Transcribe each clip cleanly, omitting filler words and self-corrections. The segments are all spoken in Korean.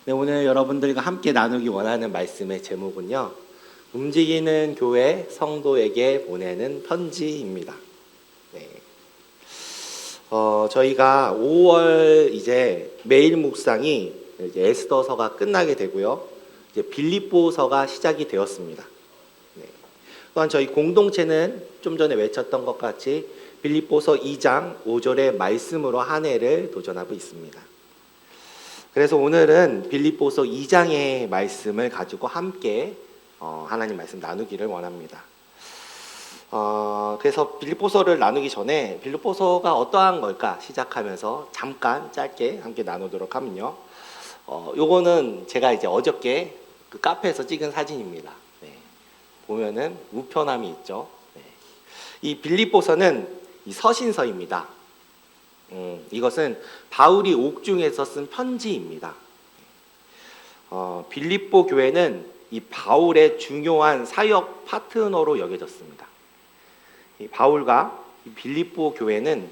네, 오늘 여러분들과 함께 나누기 원하는 말씀의 제목은요, 움직이는 교회 성도에게 보내는 편지입니다. 네. 저희가 5월 이제 매일 묵상이 이제 에스더서가 끝나게 되고요, 이제 빌립보서가 시작이 되었습니다. 네. 또한 저희 공동체는 좀 전에 외쳤던 것 같이 빌립보서 2장 5절의 말씀으로 한 해를 도전하고 있습니다. 그래서 오늘은 빌립보서 2장의 말씀을 가지고 함께 하나님 말씀 나누기를 원합니다. 그래서 빌립보서를 나누기 전에 빌립보서가 어떠한 걸까 시작하면서 잠깐 짧게 함께 나누도록 하면요. 요거는 제가 이제 어저께 그 카페에서 찍은 사진입니다. 네. 보면은 우편함이 있죠. 네. 이 빌립보서는 이 서신서입니다. 이것은 바울이 옥중에서 쓴 편지입니다. 빌립보 교회는 이 바울의 중요한 사역 파트너로 여겨졌습니다. 이 바울과 이 빌립보 교회는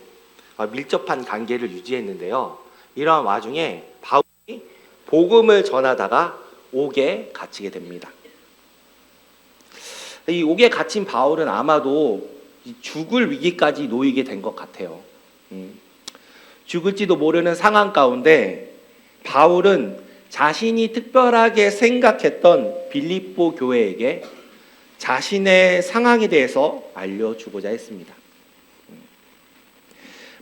밀접한 관계를 유지했는데요. 이러한 와중에 바울이 복음을 전하다가 옥에 갇히게 됩니다. 이 옥에 갇힌 바울은 아마도 죽을 위기까지 놓이게 된 것 같아요. 죽을지도 모르는 상황 가운데 바울은 자신이 특별하게 생각했던 빌립보 교회에게 자신의 상황에 대해서 알려주고자 했습니다.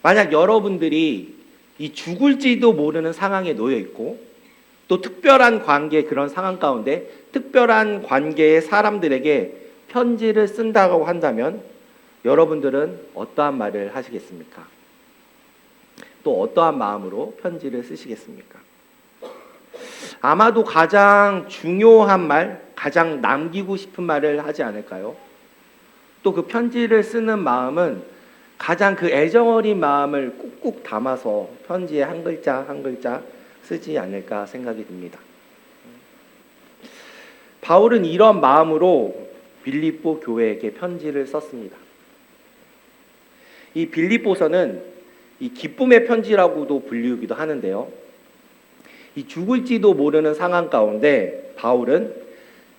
만약 여러분들이 이 죽을지도 모르는 상황에 놓여 있고 또 특별한 관계, 그런 상황 가운데 특별한 관계의 사람들에게 편지를 쓴다고 한다면 여러분들은 어떠한 말을 하시겠습니까? 또 어떠한 마음으로 편지를 쓰시겠습니까? 아마도 가장 중요한 말, 가장 남기고 싶은 말을 하지 않을까요? 또 그 편지를 쓰는 마음은 가장 그 애정어린 마음을 꾹꾹 담아서 편지에 한 글자 한 글자 쓰지 않을까 생각이 듭니다. 바울은 이런 마음으로 빌립보 교회에게 편지를 썼습니다. 이 빌립보서는 이 기쁨의 편지라고도 불리우기도 하는데요. 이 죽을지도 모르는 상황 가운데 바울은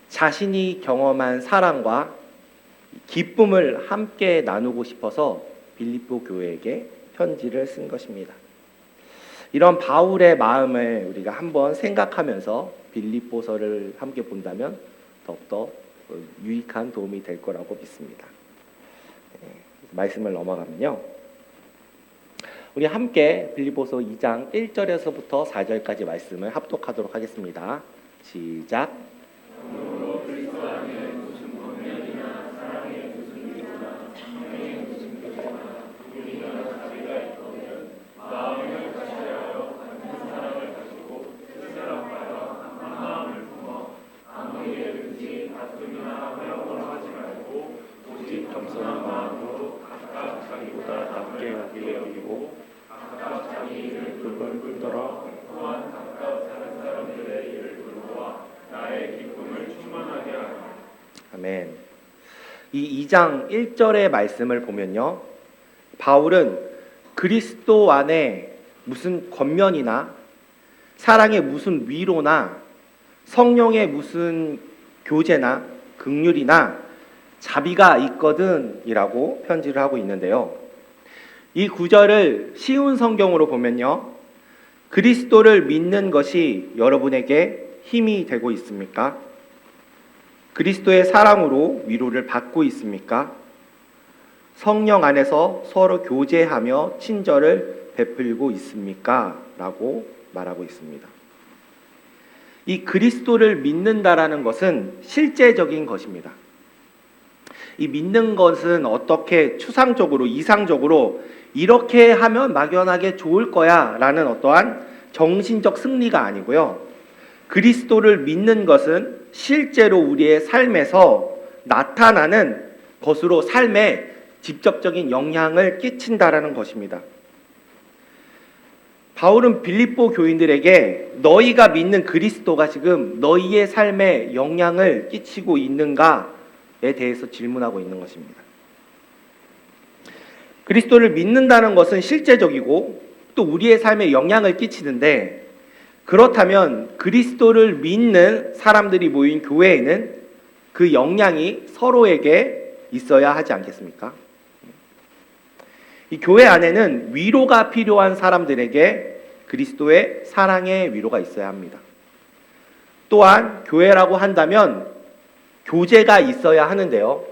자신이 경험한 사랑과 기쁨을 함께 나누고 싶어서 빌립보 교회에게 편지를 쓴 것입니다. 이런 바울의 마음을 우리가 한번 생각하면서 빌립보서를 함께 본다면 더욱더 유익한 도움이 될 거라고 믿습니다. 말씀을 넘어가면요. 우리 함께 빌립보서 2장 1절에서부터 4절까지 말씀을 합독하도록 하겠습니다. 시작. 오직 겸손한 마음으로 각각 자기보다 낮게 여기고 그걸 끌더러 또한 각각 다른 사람들의 일을 돌보아 나의 기쁨을 충만하게 하라. 아멘. 이 2장 1절의 말씀을 보면요, 바울은 그리스도 안에 무슨 권면이나 사랑의 무슨 위로나 성령의 무슨 교제나 긍휼이나 자비가 있거든 이라고 편지를 하고 있는데요. 이 구절을 쉬운 성경으로 보면요, 그리스도를 믿는 것이 여러분에게 힘이 되고 있습니까? 그리스도의 사랑으로 위로를 받고 있습니까? 성령 안에서 서로 교제하며 친절을 베풀고 있습니까? 라고 말하고 있습니다. 이 그리스도를 믿는다라는 것은 실제적인 것입니다. 이 믿는 것은 어떻게 추상적으로, 이상적으로 이렇게 하면 막연하게 좋을 거야 라는 어떠한 정신적 승리가 아니고요. 그리스도를 믿는 것은 실제로 우리의 삶에서 나타나는 것으로 삶에 직접적인 영향을 끼친다라는 것입니다. 바울은 빌립보 교인들에게 너희가 믿는 그리스도가 지금 너희의 삶에 영향을 끼치고 있는가에 대해서 질문하고 있는 것입니다. 그리스도를 믿는다는 것은 실제적이고 또 우리의 삶에 영향을 끼치는데 그렇다면 그리스도를 믿는 사람들이 모인 교회에는 그 역량이 서로에게 있어야 하지 않겠습니까? 이 교회 안에는 위로가 필요한 사람들에게 그리스도의 사랑의 위로가 있어야 합니다. 또한 교회라고 한다면 교제가 있어야 하는데요.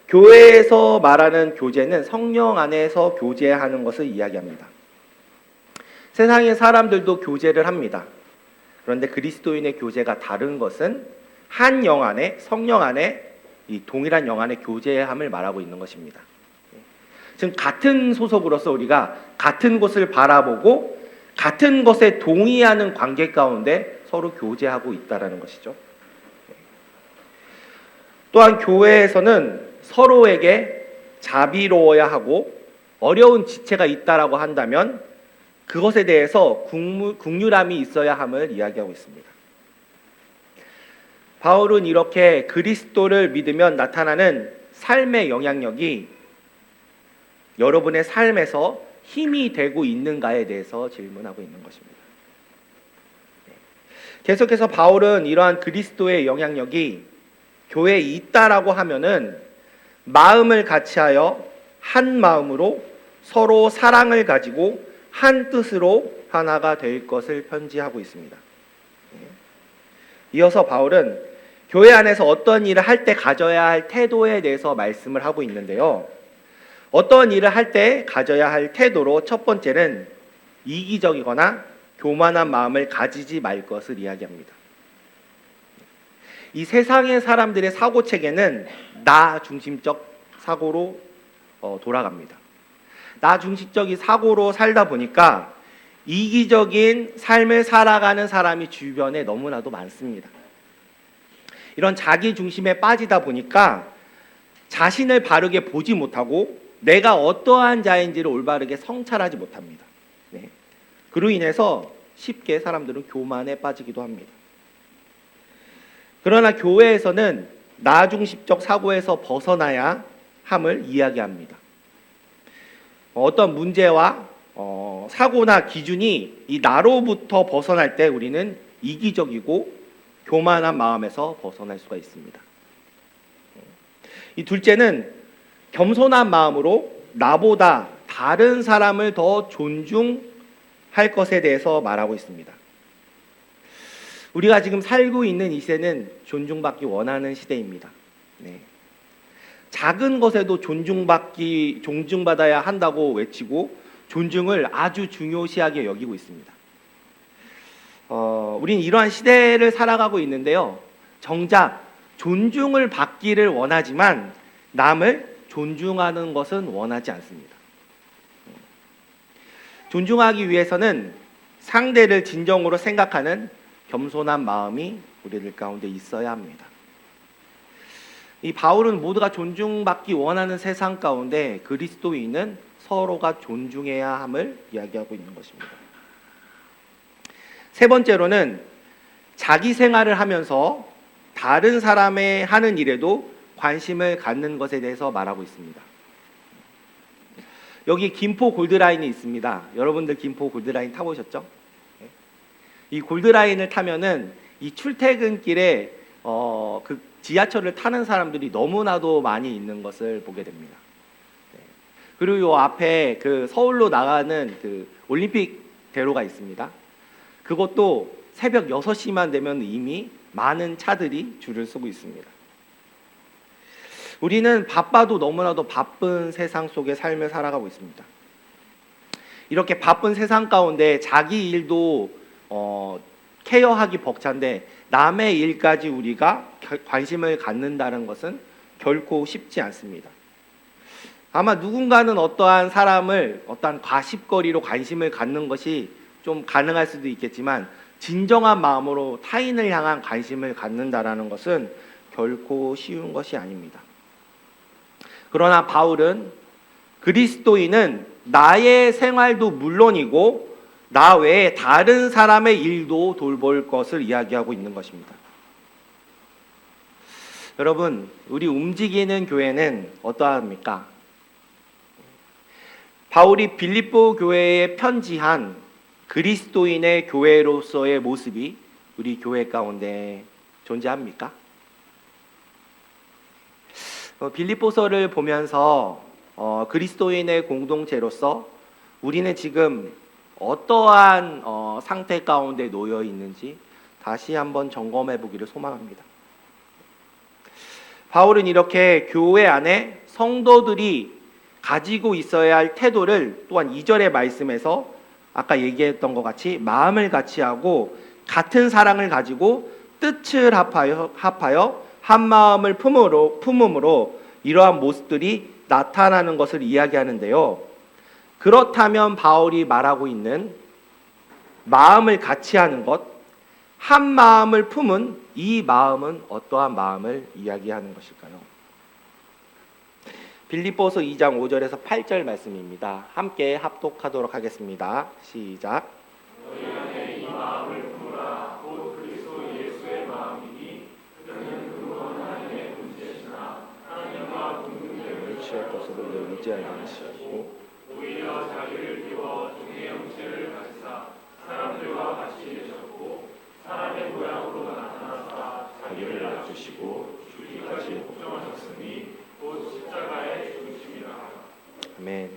교회에서 말하는 교제는 성령 안에서 교제하는 것을 이야기합니다. 세상의 사람들도 교제를 합니다. 그런데 그리스도인의 교제가 다른 것은 한 영 안에, 성령 안에 이 동일한 영 안에 교제함을 말하고 있는 것입니다. 지금 같은 소속으로서 우리가 같은 곳을 바라보고 같은 것에 동의하는 관계 가운데 서로 교제하고 있다는 것이죠. 또한 교회에서는 서로에게 자비로워야 하고 어려운 지체가 있다라고 한다면 그것에 대해서 국률함이 있어야 함을 이야기하고 있습니다. 바울은 이렇게 그리스도를 믿으면 나타나는 삶의 영향력이 여러분의 삶에서 힘이 되고 있는가에 대해서 질문하고 있는 것입니다. 계속해서 바울은 이러한 그리스도의 영향력이 교회에 있다라고 하면은 마음을 같이하여 한 마음으로 서로 사랑을 가지고 한 뜻으로 하나가 될 것을 편지하고 있습니다. 이어서 바울은 교회 안에서 어떤 일을 할 때 가져야 할 태도에 대해서 말씀을 하고 있는데요. 어떤 일을 할 때 가져야 할 태도로 첫 번째는 이기적이거나 교만한 마음을 가지지 말 것을 이야기합니다. 이 세상의 사람들의 사고체계는 나 중심적 사고로 돌아갑니다. 나 중심적인 사고로 살다 보니까 이기적인 삶을 살아가는 사람이 주변에 너무나도 많습니다. 이런 자기 중심에 빠지다 보니까 자신을 바르게 보지 못하고 내가 어떠한 자인지를 올바르게 성찰하지 못합니다. 네. 그로 인해서 쉽게 사람들은 교만에 빠지기도 합니다. 그러나 교회에서는 나 중심적 사고에서 벗어나야 함을 이야기합니다. 어떤 문제와 사고나 기준이 이 나로부터 벗어날 때 우리는 이기적이고 교만한 마음에서 벗어날 수가 있습니다. 이 둘째는 겸손한 마음으로 나보다 다른 사람을 더 존중할 것에 대해서 말하고 있습니다. 우리가 지금 살고 있는 이 시대는 존중받기 원하는 시대입니다. 네. 작은 것에도 존중받아야 한다고 외치고 존중을 아주 중요시하게 여기고 있습니다. 우린 이러한 시대를 살아가고 있는데요. 정작 존중을 받기를 원하지만 남을 존중하는 것은 원하지 않습니다. 존중하기 위해서는 상대를 진정으로 생각하는 겸손한 마음이 우리들 가운데 있어야 합니다. 이 바울은 모두가 존중받기 원하는 세상 가운데 그리스도인은 서로가 존중해야 함을 이야기하고 있는 것입니다. 세 번째로는 자기 생활을 하면서 다른 사람의 하는 일에도 관심을 갖는 것에 대해서 말하고 있습니다. 여기 김포 골드라인이 있습니다. 여러분들 김포 골드라인 타보셨죠? 이 골드라인을 타면은 이 출퇴근길에 그 지하철을 타는 사람들이 너무나도 많이 있는 것을 보게 됩니다. 그리고 요 앞에 그 서울로 나가는 그 올림픽 대로가 있습니다. 그것도 새벽 6시만 되면 이미 많은 차들이 줄을 서고 있습니다. 우리는 바빠도 너무나도 바쁜 세상 속의 삶을 살아가고 있습니다. 이렇게 바쁜 세상 가운데 자기 일도 케어하기 벅찬데 남의 일까지 우리가 관심을 갖는다는 것은 결코 쉽지 않습니다. 아마 누군가는 어떠한 사람을 어떠한 과십거리로 관심을 갖는 것이 좀 가능할 수도 있겠지만 진정한 마음으로 타인을 향한 관심을 갖는다는 것은 결코 쉬운 것이 아닙니다. 그러나 바울은 그리스도인은 나의 생활도 물론이고 나 외에 다른 사람의 일도 돌볼 것을 이야기하고 있는 것입니다. 여러분, 우리 움직이는 교회는 어떠합니까? 바울이 빌립보 교회에 편지한 그리스도인의 교회로서의 모습이 우리 교회 가운데 존재합니까? 빌립보서를 보면서 그리스도인의 공동체로서 우리는 지금 어떠한 상태 가운데 놓여 있는지 다시 한번 점검해 보기를 소망합니다. 바울은 이렇게 교회 안에 성도들이 가지고 있어야 할 태도를 또한 2절의 말씀에서 아까 얘기했던 것 같이 마음을 같이 하고 같은 사랑을 가지고 뜻을 합하여 한 마음을 품음으로 이러한 모습들이 나타나는 것을 이야기하는데요. 그렇다면 바울이 말하고 있는 마음을 같이 하는 것, 한 마음을 품은 이 마음은 어떠한 마음을 이야기하는 것일까요? 빌립보서 2장 5절에서 8절 말씀입니다. 함께 합독하도록 하겠습니다. 시작. 너희 안에 이 마음을 품으라. 곧 그리스도 예수의 마음이니 그는 그분 하나님의 분체시나 하나님과 동등됨을 취할 것을 의지하지 않으시고 오히려 자기를 비워 종의 형체를 가지사 사람들과 같이 계셨고 사람의 모양으로 나타나사 자기를 낮추시고 죽기까지 복종하셨으니 곧 십자가에 죽으심이라. 아멘.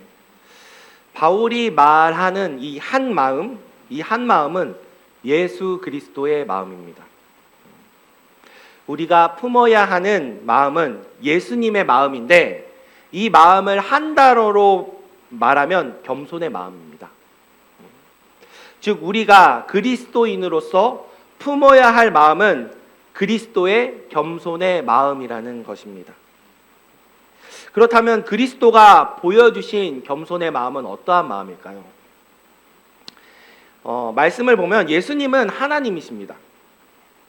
바울이 말하는 이 한 마음은 예수 그리스도의 마음입니다. 우리가 품어야 하는 마음은 예수님의 마음인데 이 마음을 한 단어로 말하면 겸손의 마음입니다. 즉 우리가 그리스도인으로서 품어야 할 마음은 그리스도의 겸손의 마음이라는 것입니다. 그렇다면 그리스도가 보여주신 겸손의 마음은 어떠한 마음일까요? 말씀을 보면 예수님은 하나님이십니다.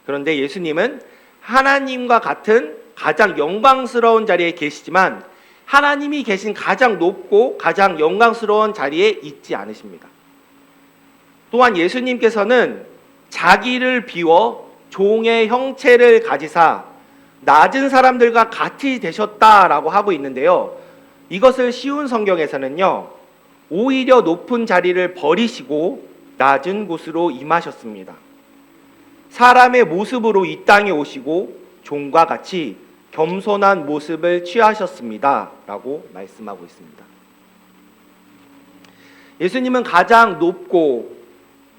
그런데 예수님은 하나님과 같은 가장 영광스러운 자리에 계시지만 하나님이 계신 가장 높고 가장 영광스러운 자리에 있지 않으십니다. 또한 예수님께서는 자기를 비워 종의 형체를 가지사 낮은 사람들과 같이 되셨다라고 하고 있는데요. 이것을 쉬운 성경에서는요, 오히려 높은 자리를 버리시고 낮은 곳으로 임하셨습니다. 사람의 모습으로 이 땅에 오시고 종과 같이 겸손한 모습을 취하셨습니다 라고 말씀하고 있습니다. 예수님은 가장 높고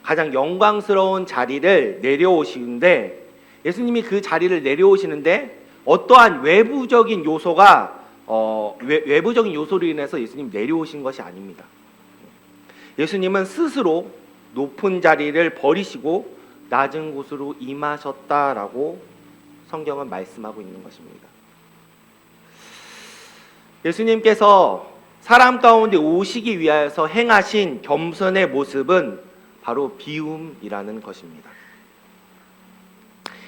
가장 영광스러운 자리를 내려오시는데 예수님이 그 자리를 내려오시는데 어떠한 외부적인 요소가 외부적인 요소로 인해서 예수님이 내려오신 것이 아닙니다. 예수님은 스스로 높은 자리를 버리시고 낮은 곳으로 임하셨다라고 성경은 말씀하고 있는 것입니다. 예수님께서 사람 가운데 오시기 위하여서 행하신 겸손의 모습은 바로 비움이라는 것입니다.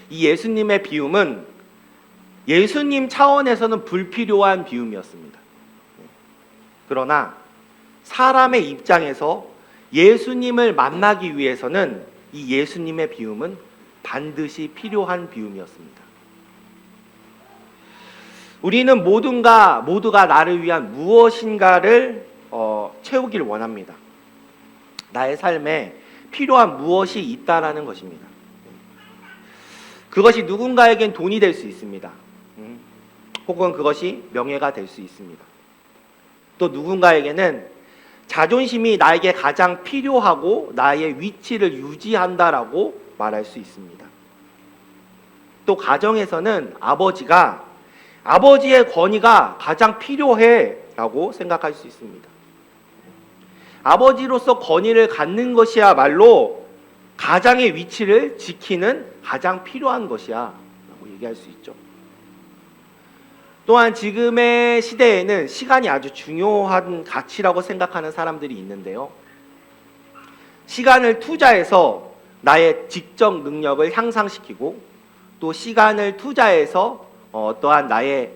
이 예수님의 비움은 예수님 차원에서는 불필요한 비움이었습니다. 그러나 사람의 입장에서 예수님을 만나기 위해서는 이 예수님의 비움은 반드시 필요한 비움이었습니다. 우리는 모두가 나를 위한 무엇인가를 채우기를 원합니다. 나의 삶에 필요한 무엇이 있다라는 것입니다. 그것이 누군가에겐 돈이 될 수 있습니다. 혹은 그것이 명예가 될 수 있습니다. 또 누군가에게는 자존심이 나에게 가장 필요하고 나의 위치를 유지한다라고 말할 수 있습니다. 또 가정에서는 아버지의 권위가 가장 필요해라고 생각할 수 있습니다. 아버지로서 권위를 갖는 것이야말로 가장의 위치를 지키는 가장 필요한 것이야 라고 얘기할 수 있죠. 또한 지금의 시대에는 시간이 아주 중요한 가치라고 생각하는 사람들이 있는데요. 시간을 투자해서 나의 지적 능력을 향상시키고 또 시간을 투자해서 또한 나의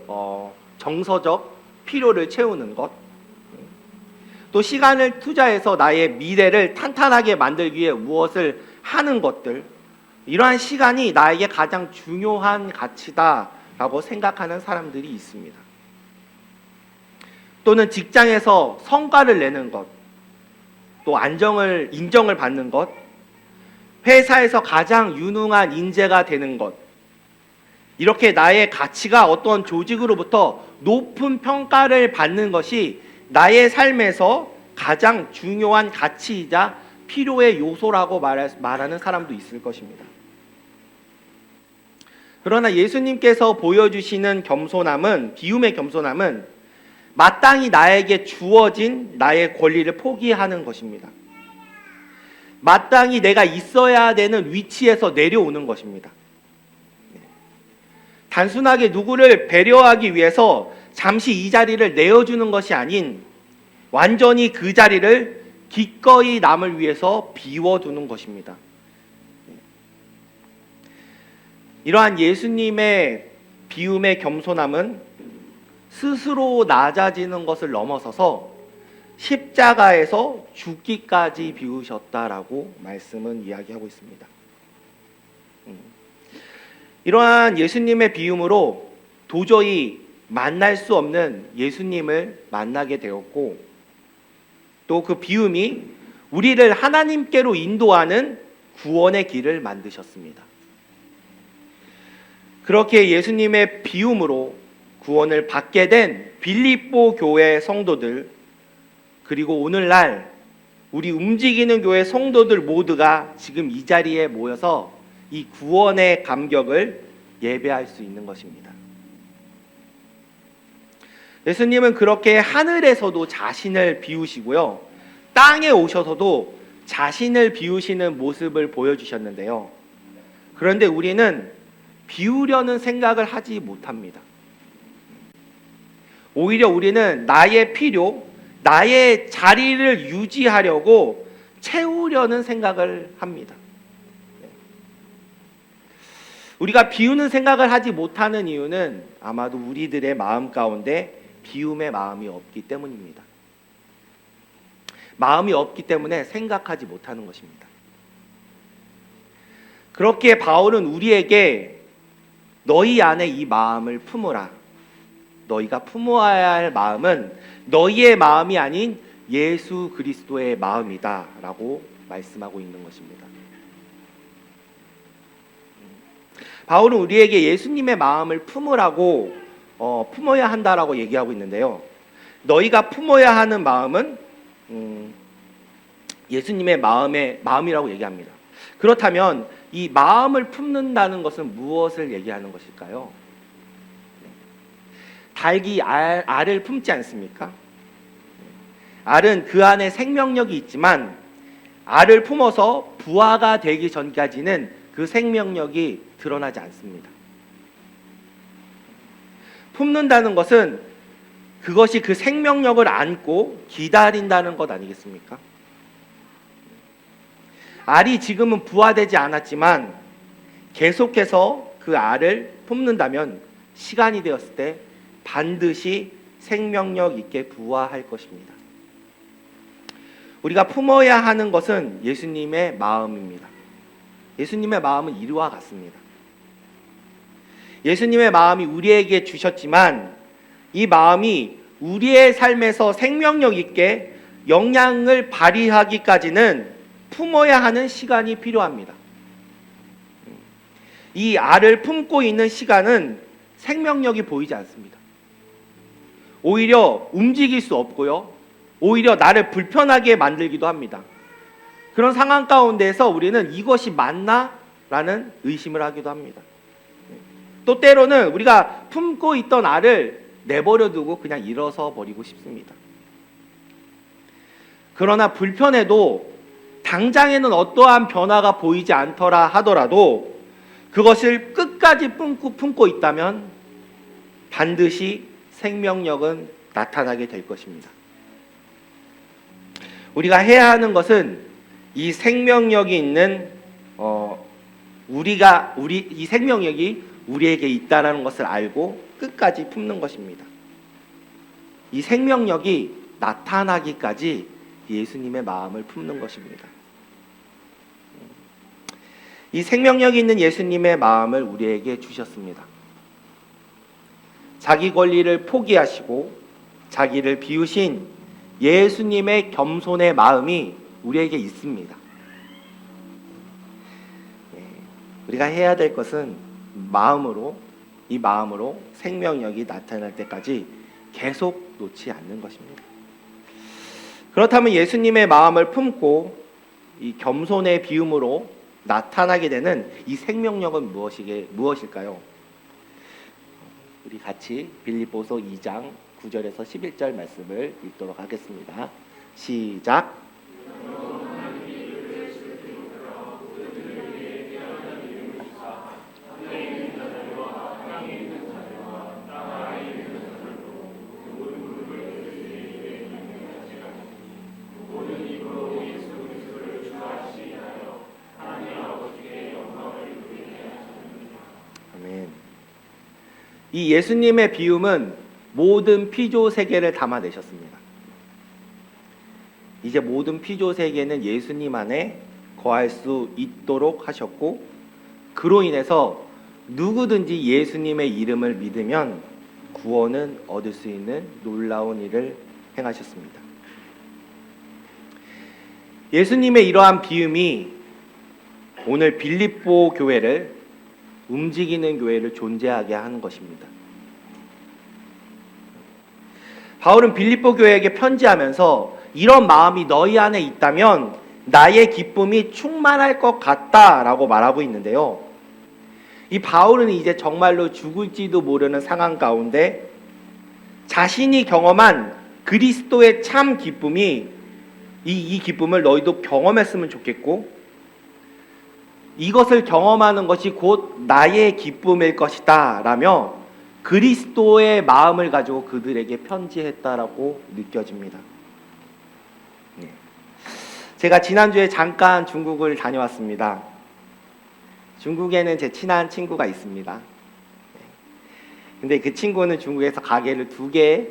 정서적 필요를 채우는 것, 또 시간을 투자해서 나의 미래를 탄탄하게 만들기 위해 무엇을 하는 것들, 이러한 시간이 나에게 가장 중요한 가치다라고 생각하는 사람들이 있습니다. 또는 직장에서 성과를 내는 것, 또 인정을 받는 것, 회사에서 가장 유능한 인재가 되는 것, 이렇게 나의 가치가 어떤 조직으로부터 높은 평가를 받는 것이 나의 삶에서 가장 중요한 가치이자 필요의 요소라고 말하는 사람도 있을 것입니다. 그러나 예수님께서 보여주시는 겸손함은, 비움의 겸손함은 마땅히 나에게 주어진 나의 권리를 포기하는 것입니다. 마땅히 내가 있어야 되는 위치에서 내려오는 것입니다. 단순하게 누구를 배려하기 위해서 잠시 이 자리를 내어주는 것이 아닌 완전히 그 자리를 기꺼이 남을 위해서 비워두는 것입니다. 이러한 예수님의 비움의 겸손함은 스스로 낮아지는 것을 넘어서서 십자가에서 죽기까지 비우셨다라고 말씀은 이야기하고 있습니다. 이러한 예수님의 비움으로 도저히 만날 수 없는 예수님을 만나게 되었고, 또 그 비움이 우리를 하나님께로 인도하는 구원의 길을 만드셨습니다. 그렇게 예수님의 비움으로 구원을 받게 된 빌립보 교회 성도들, 그리고 오늘날 우리 움직이는 교회 성도들 모두가 지금 이 자리에 모여서 이 구원의 감격을 예배할 수 있는 것입니다. 예수님은 그렇게 하늘에서도 자신을 비우시고요, 땅에 오셔서도 자신을 비우시는 모습을 보여주셨는데요. 그런데 우리는 비우려는 생각을 하지 못합니다. 오히려 우리는 나의 필요, 나의 자리를 유지하려고 채우려는 생각을 합니다. 우리가 비우는 생각을 하지 못하는 이유는 아마도 우리들의 마음 가운데 비움의 마음이 없기 때문입니다. 마음이 없기 때문에 생각하지 못하는 것입니다. 그렇게 바울은 우리에게 너희 안에 이 마음을 품으라. 너희가 품어야 할 마음은 너희의 마음이 아닌 예수 그리스도의 마음이다 라고 말씀하고 있는 것입니다. 바울은 우리에게 예수님의 마음을 품으라고 품어야 한다라고 얘기하고 있는데요. 너희가 품어야 하는 마음은 예수님의 마음이라고 얘기합니다. 그렇다면 이 마음을 품는다는 것은 무엇을 얘기하는 것일까요? 닭이 알을 품지 않습니까? 알은 그 안에 생명력이 있지만 알을 품어서 부화가 되기 전까지는 그 생명력이 드러나지 않습니다. 품는다는 것은 그것이 그 생명력을 안고 기다린다는 것 아니겠습니까? 알이 지금은 부화되지 않았지만 계속해서 그 알을 품는다면 시간이 되었을 때 반드시 생명력 있게 부화할 것입니다. 우리가 품어야 하는 것은 예수님의 마음입니다. 예수님의 마음은 이와 같습니다. 예수님의 마음이 우리에게 주셨지만 이 마음이 우리의 삶에서 생명력 있게 영향을 발휘하기까지는 품어야 하는 시간이 필요합니다. 이 알을 품고 있는 시간은 생명력이 보이지 않습니다. 오히려 움직일 수 없고요, 오히려 나를 불편하게 만들기도 합니다. 그런 상황 가운데에서 우리는 이것이 맞나? 라는 의심을 하기도 합니다. 또 때로는 우리가 품고 있던 알을 내버려 두고 그냥 일어서 버리고 싶습니다. 그러나 불편해도 당장에는 어떠한 변화가 보이지 않더라 하더라도 그것을 끝까지 품고 있다면 반드시 생명력은 나타나게 될 것입니다. 우리가 해야 하는 것은 이 생명력이 있는 이 생명력이 우리에게 있다라는 것을 알고 끝까지 품는 것입니다. 이 생명력이 나타나기까지 예수님의 마음을 품는 것입니다. 이 생명력이 있는 예수님의 마음을 우리에게 주셨습니다. 자기 권리를 포기하시고 자기를 비우신 예수님의 겸손의 마음이 우리에게 있습니다. 우리가 해야 될 것은 이 마음으로 생명력이 나타날 때까지 계속 놓지 않는 것입니다. 그렇다면 예수님의 마음을 품고 이 겸손의 비움으로 나타나게 되는 이 생명력은 무엇일까요? 우리 같이 빌립보서 2장 9절에서 11절 말씀을 읽도록 하겠습니다. 시작. 아멘. 이 예수님의 비움은 모든 피조 세계를 담아내셨습니다. 이제 모든 피조 세계는 예수님 안에 거할 수 있도록 하셨고, 그로 인해서 누구든지 예수님의 이름을 믿으면 구원은 얻을 수 있는 놀라운 일을 행하셨습니다. 예수님의 이러한 비움이 오늘 빌립보 교회를, 움직이는 교회를 존재하게 하는 것입니다. 바울은 빌립보 교회에게 편지하면서 이런 마음이 너희 안에 있다면 나의 기쁨이 충만할 것 같다라고 말하고 있는데요. 이 바울은 이제 정말로 죽을지도 모르는 상황 가운데 자신이 경험한 그리스도의 참 기쁨이 이 기쁨을 너희도 경험했으면 좋겠고, 이것을 경험하는 것이 곧 나의 기쁨일 것이다 라며 그리스도의 마음을 가지고 그들에게 편지했다라고 느껴집니다. 제가 지난주에 잠깐 중국을 다녀왔습니다. 중국에는 제 친한 친구가 있습니다. 근데 그 친구는 중국에서 가게를 2개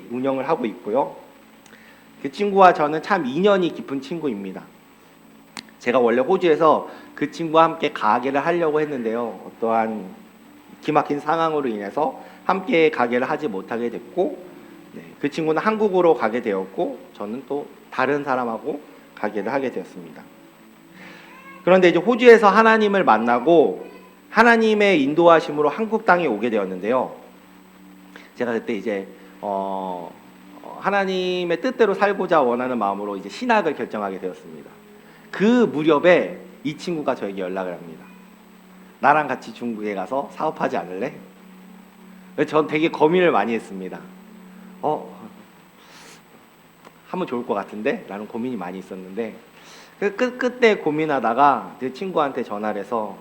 운영을 하고 있고요. 그 친구와 저는 참 인연이 깊은 친구입니다. 제가 원래 호주에서 그 친구와 함께 가게를 하려고 했는데요. 어떠한 기막힌 상황으로 인해서 함께 가게를 하지 못하게 됐고, 그 친구는 한국으로 가게 되었고, 저는 또 다른 사람하고 가게를 하게 되었습니다. 그런데 이제 호주에서 하나님을 만나고 하나님의 인도하심으로 한국 땅에 오게 되었는데요. 제가 그때 이제 하나님의 뜻대로 살고자 원하는 마음으로 이제 신학을 결정하게 되었습니다. 그 무렵에 이 친구가 저에게 연락을 합니다. 나랑 같이 중국에 가서 사업하지 않을래? 전 되게 고민을 많이 했습니다. 하면 좋을 것 같은데? 라는 고민이 많이 있었는데, 그때 고민하다가 그 친구한테 전화를 해서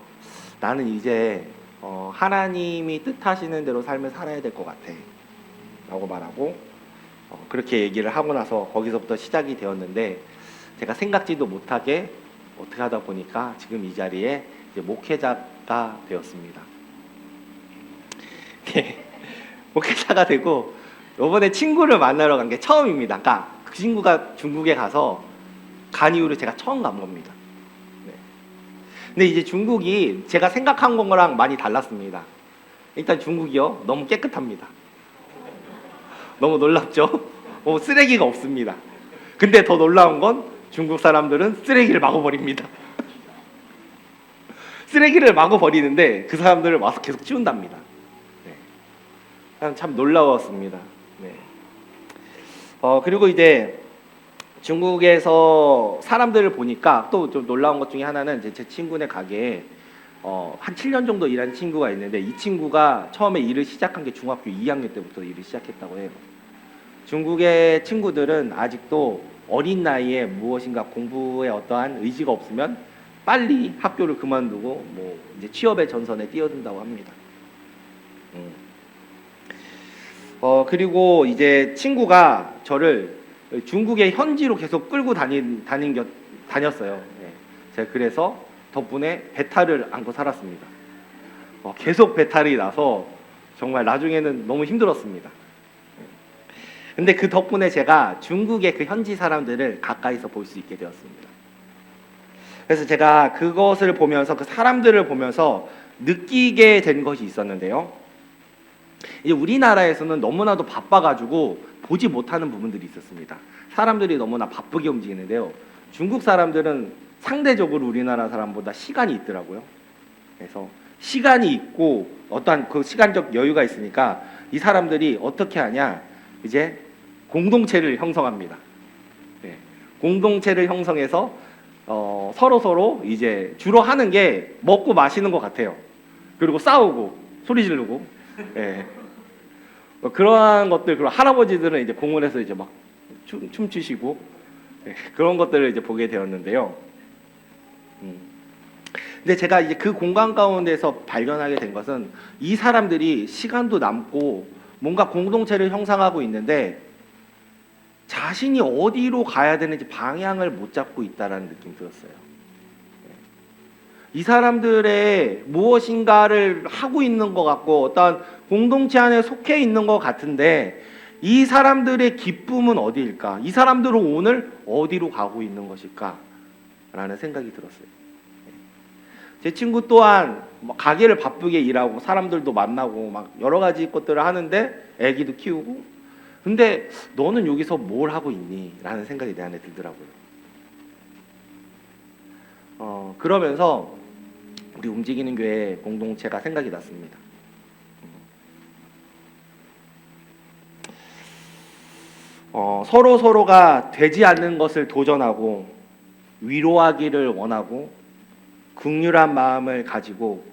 나는 이제 하나님이 뜻하시는 대로 삶을 살아야 될 것 같아 라고 말하고, 그렇게 얘기를 하고 나서 거기서부터 시작이 되었는데, 제가 생각지도 못하게 어떻게 하다 보니까 지금 이 자리에 이제 목회자가 되었습니다. 목회자가 되고 이번에 친구를 만나러 간 게 처음입니다. 그러니까 그 친구가 중국에 가서 간 이후로 제가 처음 간 겁니다. 근데 이제 중국이 제가 생각한 거랑 많이 달랐습니다. 일단 중국이요, 너무 깨끗합니다. 너무 놀랍죠? 쓰레기가 없습니다. 근데 더 놀라운 건 중국 사람들은 쓰레기를 마구 버립니다. 쓰레기를 마구 버리는데 그 사람들을 와서 계속 치운답니다. 참 놀라웠습니다. 그리고 이제 중국에서 사람들을 보니까 또 좀 놀라운 것 중에 하나는 이제 제 친구네 가게에 한 7년 정도 일한 친구가 있는데, 이 친구가 처음에 일을 시작한 게 중학교 2학년 때부터 일을 시작했다고 해요. 중국의 친구들은 아직도 어린 나이에 무엇인가 공부에 어떠한 의지가 없으면 빨리 학교를 그만두고 이제 취업의 전선에 뛰어든다고 합니다. 그리고 이제 친구가 저를 중국의 현지로 계속 끌고 다녔어요. 제가 그래서 덕분에 배탈을 안고 살았습니다. 계속 배탈이 나서 정말 나중에는 너무 힘들었습니다. 근데 그 덕분에 제가 중국의 그 현지 사람들을 가까이서 볼 수 있게 되었습니다. 그래서 제가 그것을 보면서, 그 사람들을 보면서 느끼게 된 것이 있었는데요. 이제 우리나라에서는 너무나도 바빠가지고 보지 못하는 부분들이 있었습니다. 사람들이 너무나 바쁘게 움직이는데요. 중국 사람들은 상대적으로 우리나라 사람보다 시간이 있더라고요. 그래서 시간이 있고 어떠한 그 시간적 여유가 있으니까 이 사람들이 어떻게 하냐, 이제 공동체를 형성합니다. 네. 공동체를 형성해서 서로 이제 주로 하는 게 먹고 마시는 것 같아요. 그리고 싸우고 소리 지르고. 네. 그러한 것들, 그리고 할아버지들은 이제 공원에서 이제 막 춤추시고, 네. 그런 것들을 이제 보게 되었는데요. 근데 제가 이제 그 공간 가운데서 발견하게 된 것은 이 사람들이 시간도 남고 뭔가 공동체를 형성하고 있는데 자신이 어디로 가야 되는지 방향을 못 잡고 있다라는 느낌이 들었어요. 이 사람들의 무엇인가를 하고 있는 것 같고 어떤 공동체 안에 속해 있는 것 같은데 이 사람들의 기쁨은 어디일까? 이 사람들은 오늘 어디로 가고 있는 것일까? 라는 생각이 들었어요. 제 친구 또한 가게를 바쁘게 일하고 사람들도 만나고 막 여러 가지 것들을 하는데 애기도 키우고, 근데 너는 여기서 뭘 하고 있니? 라는 생각이 내 안에 들더라고요. 그러면서 우리 움직이는 교회 공동체가 생각이 났습니다. 서로가 되지 않는 것을 도전하고 위로하기를 원하고 긍휼한 마음을 가지고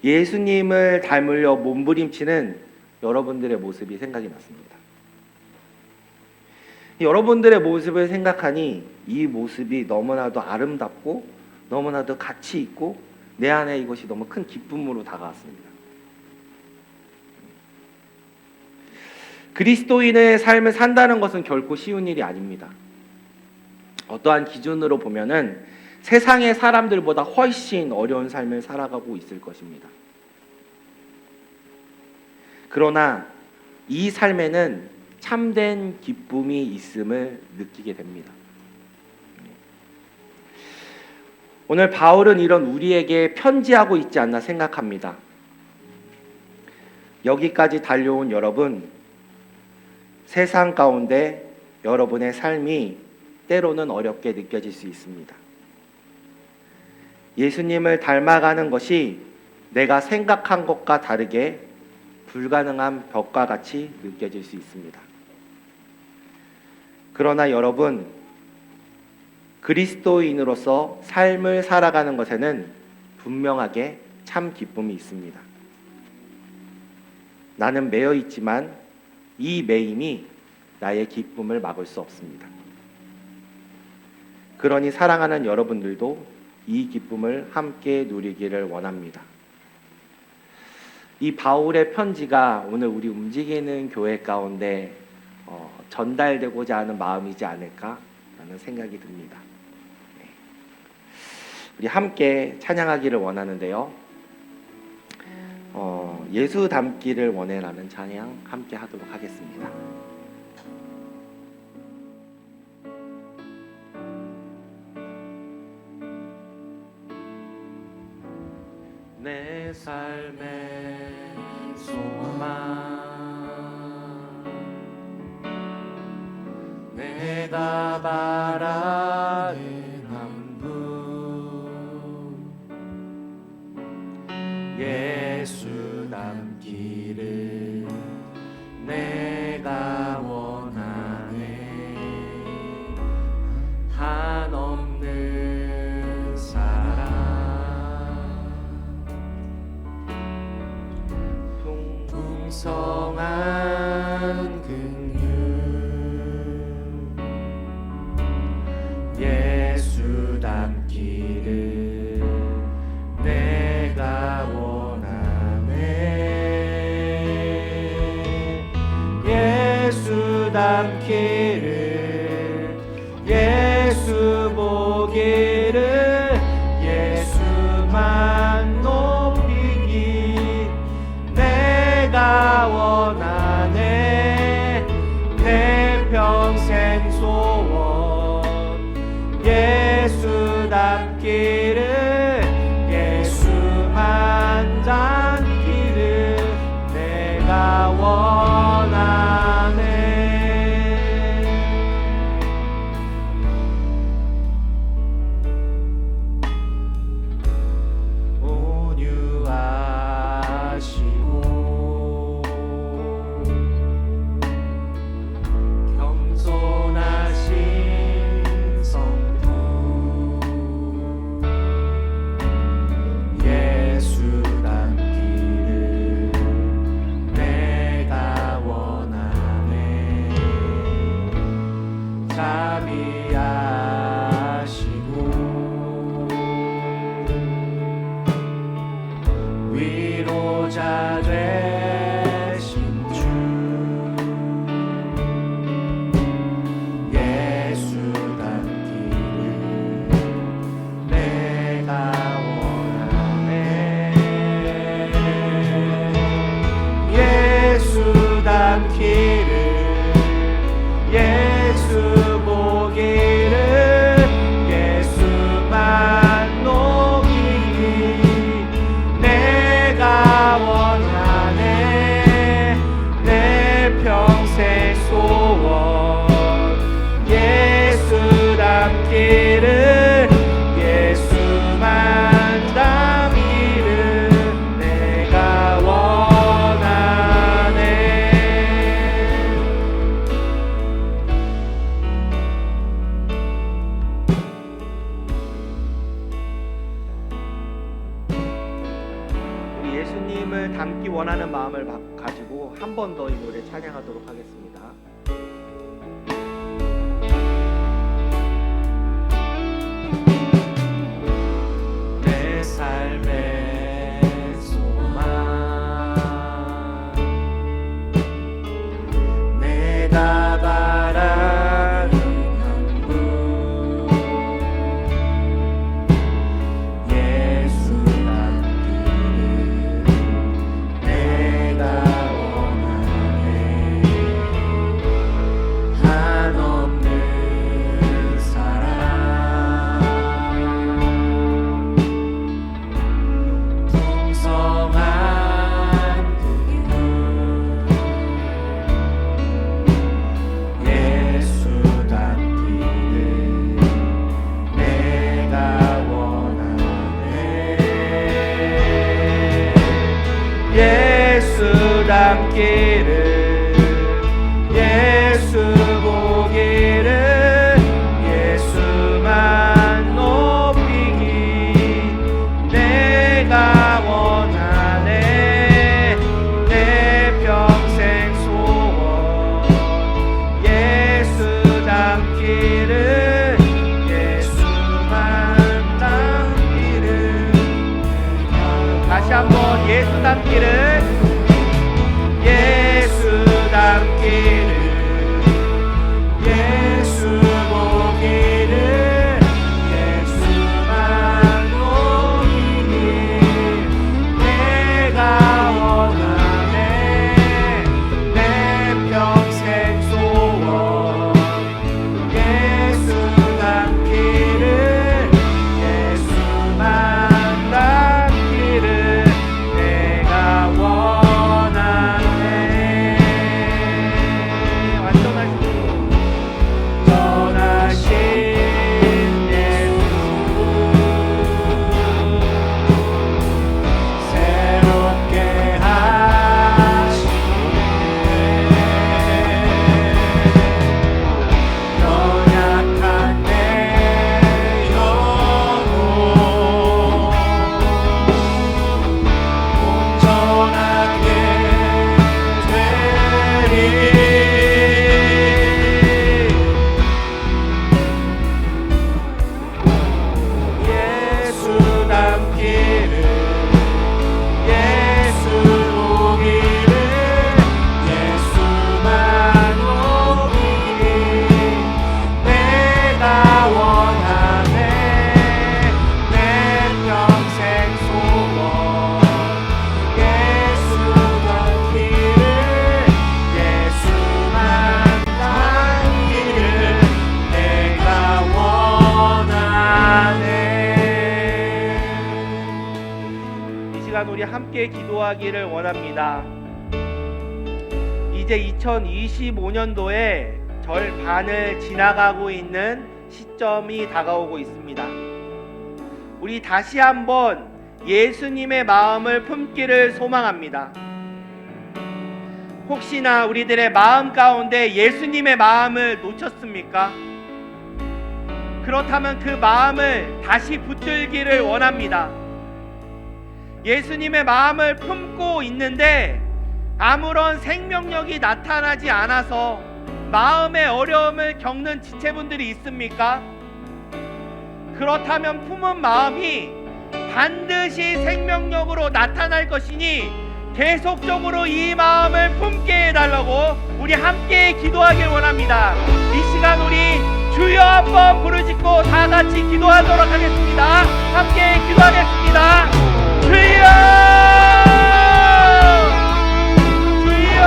예수님을 닮으려 몸부림치는 여러분들의 모습이 생각이 났습니다. 여러분들의 모습을 생각하니 이 모습이 너무나도 아름답고 너무나도 가치 있고 내 안에 이것이 너무 큰 기쁨으로 다가왔습니다. 그리스도인의 삶을 산다는 것은 결코 쉬운 일이 아닙니다. 어떠한 기준으로 보면은 세상의 사람들보다 훨씬 어려운 삶을 살아가고 있을 것입니다. 그러나 이 삶에는 참된 기쁨이 있음을 느끼게 됩니다. 오늘 바울은 이런 우리에게 편지하고 있지 않나 생각합니다. 여기까지 달려온 여러분, 세상 가운데 여러분의 삶이 때로는 어렵게 느껴질 수 있습니다. 예수님을 닮아가는 것이 내가 생각한 것과 다르게 불가능한 벽과 같이 느껴질 수 있습니다. 그러나 여러분, 그리스도인으로서 삶을 살아가는 것에는 분명하게 참 기쁨이 있습니다. 나는 매여 있지만 이 매임이 나의 기쁨을 막을 수 없습니다. 그러니 사랑하는 여러분들도 이 기쁨을 함께 누리기를 원합니다. 이 바울의 편지가 오늘 우리 움직이는 교회 가운데 전달되고자 하는 마음이지 않을까라는 생각이 듭니다. 네. 우리 함께 찬양하기를 원하는데요. 예수 닮기를 원해라는 찬양 함께 하도록 하겠습니다. 내 삶의 소망 내가 바라는 한 분 예수 닮기를 내가 원하네. 한없는 사랑 풍성한 긍휼 예수 닮기를 내가 원하네. 예수 닮기를 예수 보기를 예수만 높이기 내가 원하네. 내 평생 소원 예수 닮기를 예수만 닮기를 내가 원하네. 담기를 예수 보기를 예수만 높이기 내가 원하네 내 평생 소원 예수 담기를 예수만 담기를 내가 원하네. 우리 예수님을 닮기 원하는 마음을 가지고 한 번 더 이 노래 찬양하도록 하겠습니다. 내 삶의 소망 내가 바라는 한분 예수 담기를 내가 원하네 한없는 사랑 풍성한 그리움 예수 담기를 내가 원하네 예수 담기를 예수 보기를 예수만 높이기 내가 원하네 내 평생 소원 예수 담기를 예수만 담기를 다시 한번 예수 담기를 예수 담기를 예수 보기를 예수만 보이니 내가 원하네 내 평생 소원 예수 담기를 예수만 담기를 내가 원하네 완전하신 전하신 예수 새롭게 하시네 연약한 내 영혼 온전하게 되리 예수 담기를 예수 보기를 예수만 높이기 내가 원하네 내 평생 소원 예수 담기를 예수만 담기를 내가 원하네. 이 시간 우리 함께 기도하기를 원합니다. 이제 2025년도에 절반을 지나가고 있는 시점이 다가오고 있습니다. 우리 다시 한번 예수님의 마음을 품기를 소망합니다. 혹시나 우리들의 마음 가운데 예수님의 마음을 놓쳤습니까? 그렇다면 그 마음을 다시 붙들기를 원합니다. 예수님의 마음을 품고 있는데 아무런 생명력이 나타나지 않아서 마음의 어려움을 겪는 지체분들이 있습니까? 그렇다면 품은 마음이 반드시 생명력으로 나타날 것이니 계속적으로 이 마음을 품게 해달라고 우리 함께 기도하길 원합니다. 이 시간 우리 주여 한번 부르짖고 다 같이 기도하도록 하겠습니다. 함께 기도하겠습니다. 주여, 주여.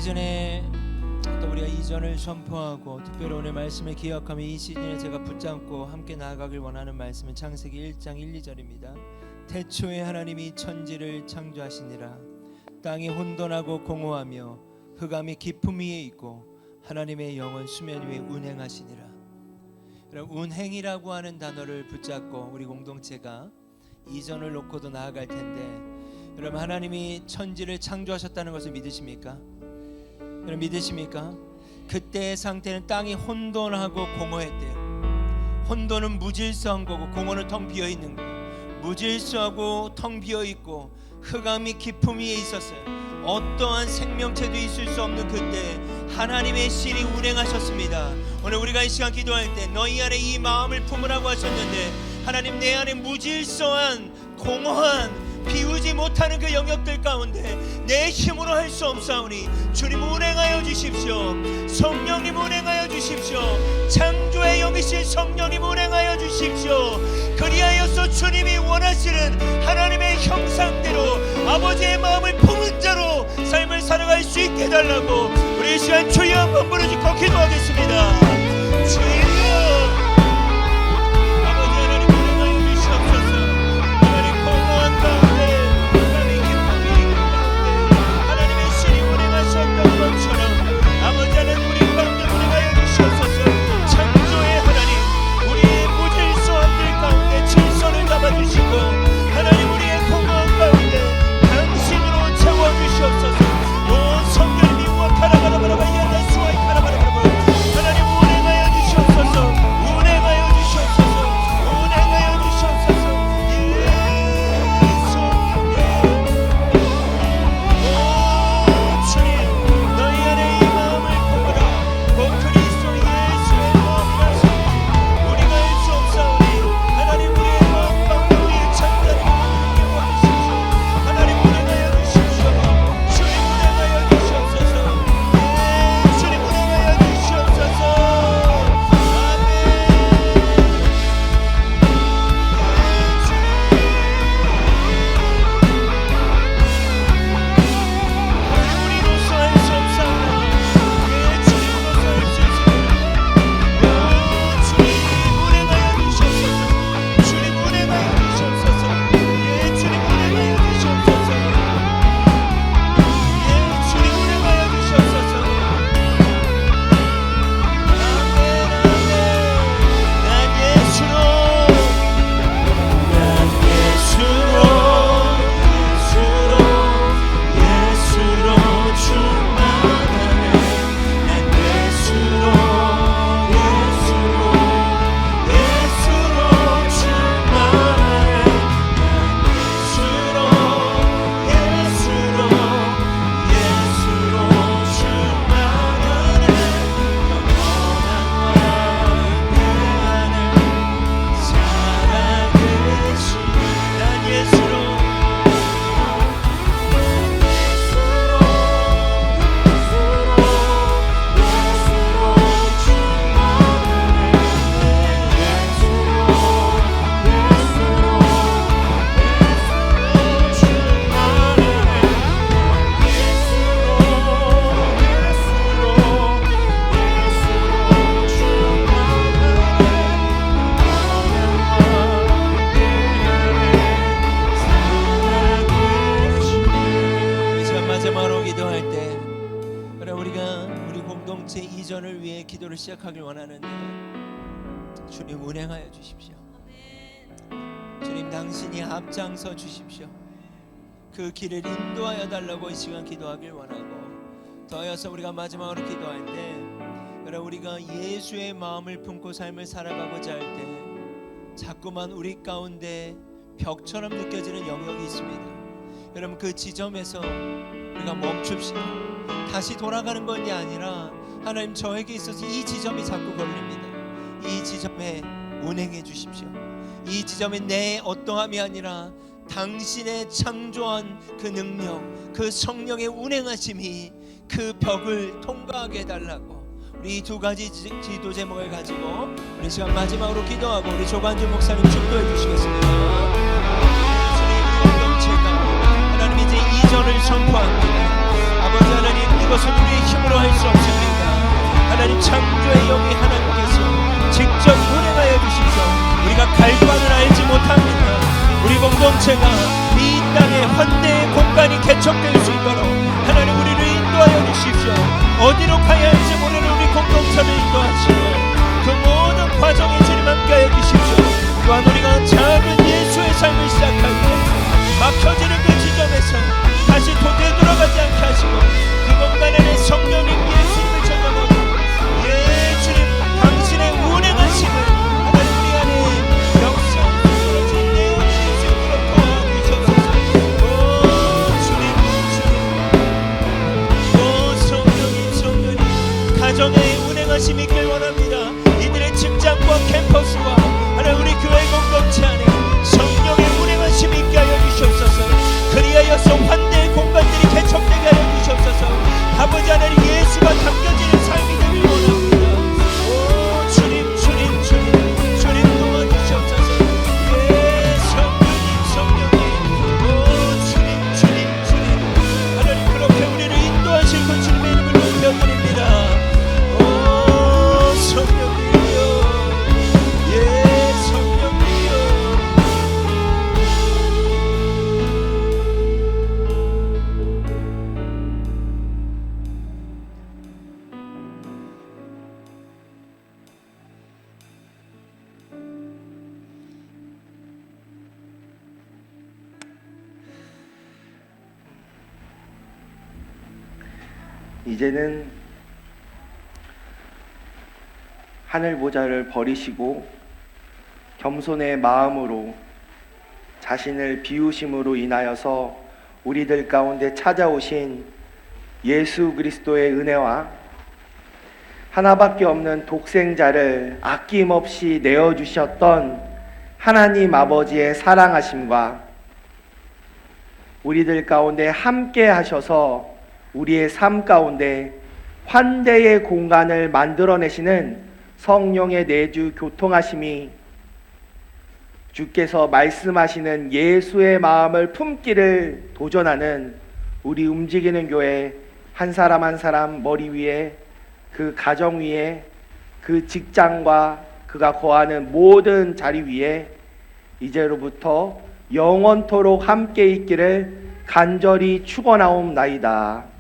전에 또 우리가 이전을 선포하고 특별히 오늘 말씀을 기억하며 이 시즌에 제가 붙잡고 함께 나아가길 원하는 말씀은 창세기 1장 1, 2절입니다. 태초에 하나님이 천지를 창조하시니라. 땅이 혼돈하고 공허하며 흑암이 깊음 위에 있고 하나님의 영은 수면 위에 운행하시니라. 여러분, 운행이라고 하는 단어를 붙잡고 우리 공동체가 이전을 놓고도 나아갈 텐데, 여러분, 하나님이 천지를 창조하셨다는 것을 믿으십니까? 여러분, 믿으십니까? 그때의 상태는 땅이 혼돈하고 공허했대요. 혼돈은 무질서한 거고 공허는 텅 비어있는 거예요. 무질서하고 텅 비어있고 흑암이 깊음 위에 있었어요. 어떠한 생명체도 있을 수 없는 그때 하나님의 신이 운행하셨습니다. 오늘 우리가 이 시간 기도할 때 너희 안에 이 마음을 품으라고 하셨는데, 하나님, 내 안에 무질서한 공허한 비우지 못하는 그 영역들 가운데 내 힘으로 할 수 없사오니 주님 운행하여 주십시오. 성령님 운행하여 주십시오. 창조의 영이신 성령님 운행하여 주십시오. 그리하여서 주님이 원하시는 하나님의 형상대로 아버지의 마음을 품은 자로 삶을 살아갈 수 있게 해달라고 우리 이 시간 주여 한번 부르짖고 기도하겠습니다. 주여, 이전을 위해 기도를 시작하길 원하는데 주님 운행하여 주십시오. 주님 당신이 앞장서 주십시오. 그 길을 인도하여 달라고 이 시간 기도하길 원하고, 더하여서 우리가 마지막으로 기도할 때 여러분, 우리가 예수의 마음을 품고 삶을 살아가고자 할 때 자꾸만 우리 가운데 벽처럼 느껴지는 영역이 있습니다. 여러분, 그 지점에서 우리가 멈춥시다. 다시 돌아가는 것이 아니라 하나님, 저에게 있어서 이 지점이 자꾸 걸립니다. 이 지점에 운행해 주십시오. 이 지점이 내 어떠함이 아니라 당신의 창조한 그 능력, 그 성령의 운행하심이 그 벽을 통과하게 해달라고, 우리 이 두 가지 기도 제목을 가지고 우리 시간 마지막으로 기도하고 우리 조관주 목사님 축도해 주시겠습니다. 주님, 공동체가 하나님 이제 이전을 선포합니다. 아버지 하나님, 이것은 우리의 창조의 영이 하나님께서 직접 운행하여 주시죠. 우리가 갈 바는 알지 못합니다. 우리 공동체가 이 땅에 환대의 공간이 개척될 수 있도록 하나님 우리를 인도하여 주십시오. 어디로 가야 할지 모르는 우리 공동체를 인도하시고 그 모든 과정에 주님 함께하여 주십시오. 또한 우리가 작은 예수의 삶을 시작할 때 막혀지는 그 지점에서 다시 도저히 들어가지 않게 하시고 그 공간에는 성령님 예수님을 전념하고 예 주님 당신의 운행하심을 하나님 우리 안에 역사하시고 내어드릴 수 있도록 도와주시옵소서. 오 주님 오 성령님 가정에 운행하심이 있길 원합니다. 이들의 직장과 캠퍼스와 하나님 우리 교회 공동체 안에 성령의 운행하심이 있게 하여 주시옵소서. 그리하여서 환대의 공간들이 개척되게 하여 주시옵소서. 아버지 하나님 예수가 담겨지는 삶이 되길 원합니다. 오 주님 주님 주님 주님 도와주시옵소서. 예 성령님 오 주님 주님 주님 하나님 그렇게 우리를 인도하실 그 주님의 이름을 높여드립니다. 오 성령님이여 예 성령님이여 이제는 하늘 보좌를 버리시고 겸손의 마음으로 자신을 비우심으로 인하여서 우리들 가운데 찾아오신 예수 그리스도의 은혜와 하나밖에 없는 독생자를 아낌없이 내어주셨던 하나님 아버지의 사랑하심과 우리들 가운데 함께 하셔서 우리의 삶 가운데 환대의 공간을 만들어내시는 성령의 내주 교통하심이 주께서 말씀하시는 예수의 마음을 품기를 도전하는 우리 움직이는 교회 한 사람 한 사람 머리 위에 그 가정 위에 그 직장과 그가 거하는 모든 자리 위에 이제로부터 영원토록 함께 있기를 간절히 축원하옵나이다.